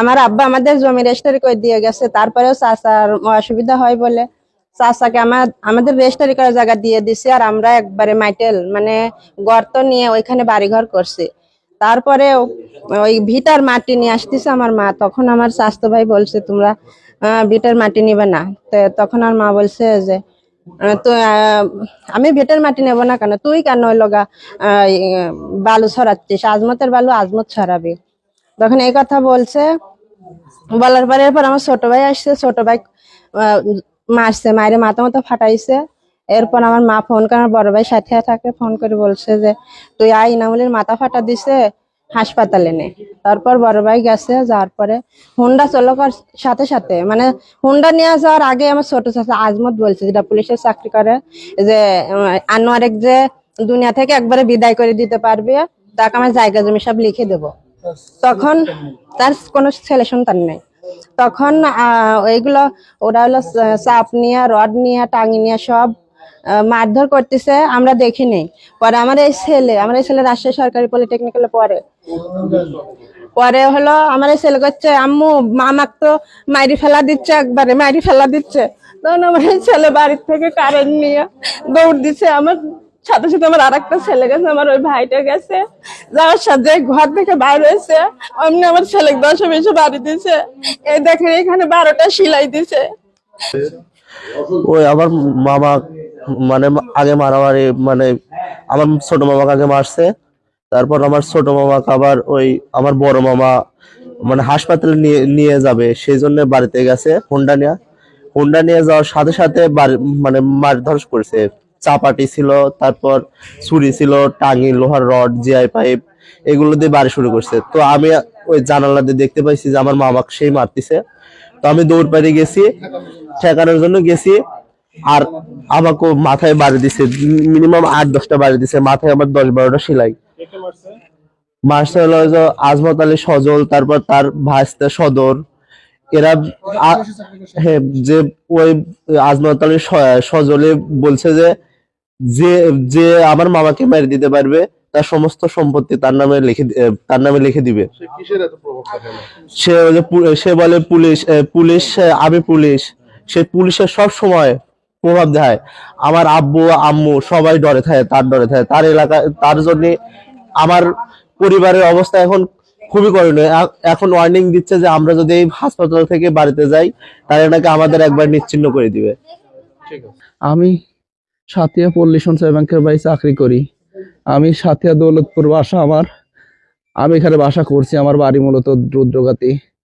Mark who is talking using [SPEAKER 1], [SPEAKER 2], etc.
[SPEAKER 1] আমার আব্বা আমাদের জমি রেজিস্ট্রি করে দিয়ে গেছে, তারপরেও চাচার অসুবিধা হয় বলে চাচাকে আমাদের রেজিস্ট্রি করার জায়গা দিয়ে দিছে, আর আমরা একবারে মাইটেল মানে গর্ত নিয়ে ওইখানে বাড়িঘর করছি। তারপরে ওই ভিটার মাটি নিয়ে আসতেছে আমার মা, তখন আমার স্বাস্থ্য ভাই বলছে তোমরা ভিটার মাটি নিবে না। তখন আমার মা বলছে যে তো আমি ভিটার মাটি নেব না কেন, তুই কেন ওই লগা বালু ছড়াচ্ছিস, আজমতের বালু আজমত ছড়াবি। তখন এই কথা বলছে, বলার পরে এরপর আমার ছোট ভাই আসছে, ছোট ভাই মারছে, মায়ের মাথা মতো ফাটাইছে। এরপর আমার মা ফোন করে, আমার বড় ভাই সাথে থাকে, ফোন করে বলছে যে তুই আই ইনামুলের মাথা ফাটা দিছে, হাসপাতালে নে। তারপর বড় ভাই গেছে, যাওয়ার পরে হুন্ডা চলকার সাথে সাথে মানে হুন্ডা নিয়ে যাওয়ার আগে আমার ছোট চাচা আজমত বলছে, যেটা পুলিশের চাকরি করে, যে আনোয়ারেক যে দুনিয়া থেকে একবারে বিদায় করে দিতে পারবে, তাকে আমার জায়গা জমি সব লিখে দেবো। তখন তার কোনো ছেলে সন্তান নেই। তখন ওইগুলো ওরা হলো চাপ নিয়ে, রড নিয়ে, টাঙি নিয়ে সব মারধর করতেছে, আমরা দেখিনি। পরে আমার এই ছেলে রাজশাহী সরকারি পলিটেকনিক্যালে পড়ে। পরে হলো আমার এই ছেলে করছে, আম্মু আমাক তো মাইরি ফেলা দিচ্ছে, একবারে মাইরি ফেলা দিচ্ছে। তখন আমার এই ছেলে বাড়ির থেকে কারেন্ট নিয়ে দৌড় দিচ্ছে, আমার সাথে সাথে আমার আর একটা ছেলে গেছে, আমার ওই ভাইটা গেছে, যাওয়ার সাথে ঘর থেকে বাইর হয়েছে, অমনি আমার ছেলে 10-20 বাড়ি দিছে। এই দেখেন এখানে 12টা সেলাই দিছে।
[SPEAKER 2] ওই আমার মামা মানে আগে মারামারি মানে আমার ছোট মামাকে আগে মারছে, তারপর আমার ছোট মামাকে আবার ওই আমার বড় মামা মানে হাসপাতালে নিয়ে নিয়ে যাবে সেই জন্য বাড়িতে গেছে হুন্ডা নিয়ে যাওয়ার সাথে সাথে মানে মারধর করছে। চাপাটি ছিল, তারপর ছুরি ছিল, টাঙ্গি, লোহার রড, জিআই পাইপ, এগুলো দিয়ে বাড়ি শুরু করছে। তো আমি ওই জানালা দিয়ে দেখতে পাইছি যে আমার মামাকে সেই মারতেছে। তো আমি দৌড় পাড়ে গেছি, ঠেকানোর জন্য গেছি, আর আমাকে মাথায় বাড়ি দিছে, মিনিমাম 8-10টা বাড়ি দিছে মাথায়, আমার 10-12টা সেলাই মারছে। হলো যে আজমত আলী সজল, তারপর তার ভাইস্তা সদর, এরা হ্যাঁ, যে ওই আজমত আলী সজলে বলছে যে যে যে আমার মামাকে মেরে দিতে পারবে তার সমস্ত সম্পত্তি তার নামে লিখে দিবে। সে বলে পুলিশ আমি পুলিশ, সে পুলিশের সব সময় প্রভাব দেয়। আমার আব্বু আম্মু সবাই ডরে থাকে, তার এলাকায়, তার জন্য আমার পরিবারের অবস্থা এখন খুবই করণীয়। এখন ওয়ার্নিং দিচ্ছে যে আমরা যদি এই হাসপাতাল থেকে বাড়িতে যাই তাহলে নাকি আমাদের একবার নিশ্চিহ্ন করে দিবে।
[SPEAKER 3] আমি সাথিয়া পল্লী সঞ্চয় ব্যাংকের ভাই চাকরি করি। আমি সাথিয়া দৌলতপুর বাসা আমার। আমি এখানে বাসা করছি, আমার বাড়ি মূলত রুদ্রগাতি।